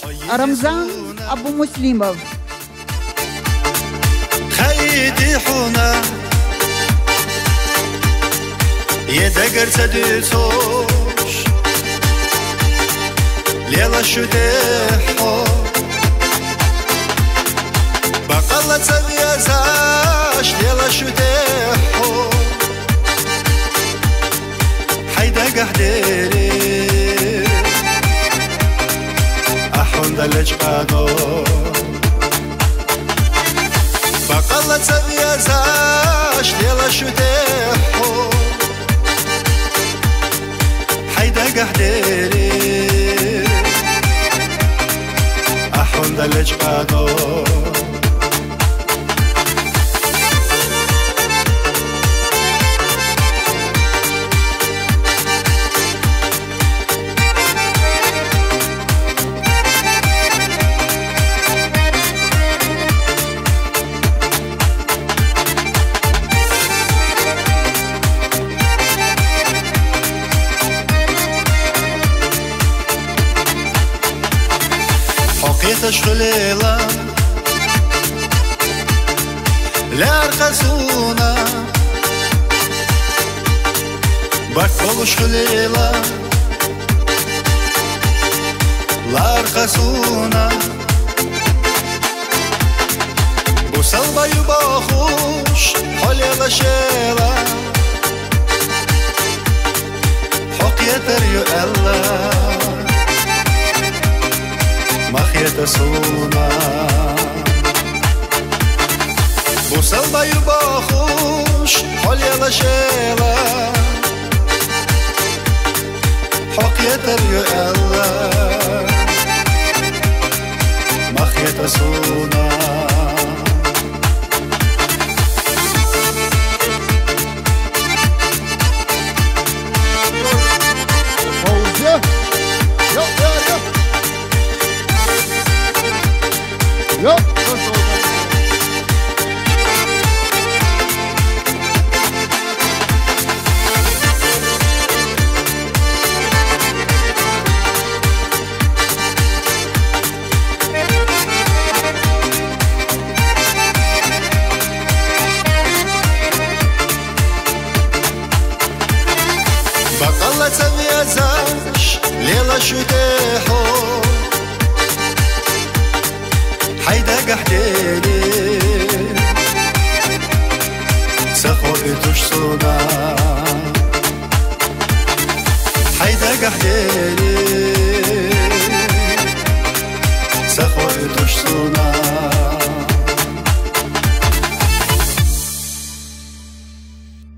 Рамзан Абу Муслимов. خيدي حونا يدقر تدوتوش ليلا شديحو بقلة تبيزاش ليلا شديحو حيدا قحديري أحون دلج قادو بقلة تبيزاش ليلا شديحو حيدا قحديري أحون دلج قادو تشغليلا لارقصونا بكل شغليلا لارقصونا بوصل يباخوش حولي لشيلا حقية تريو الله مخيت سونا بوصل باخوش حولي لشيلا حقيت ريو الله مخيت سونا بقلة تبيزاش ليلا شديحو حيدا قحديري سخوي تشصونا حيدا قحديري سخوي تشصونا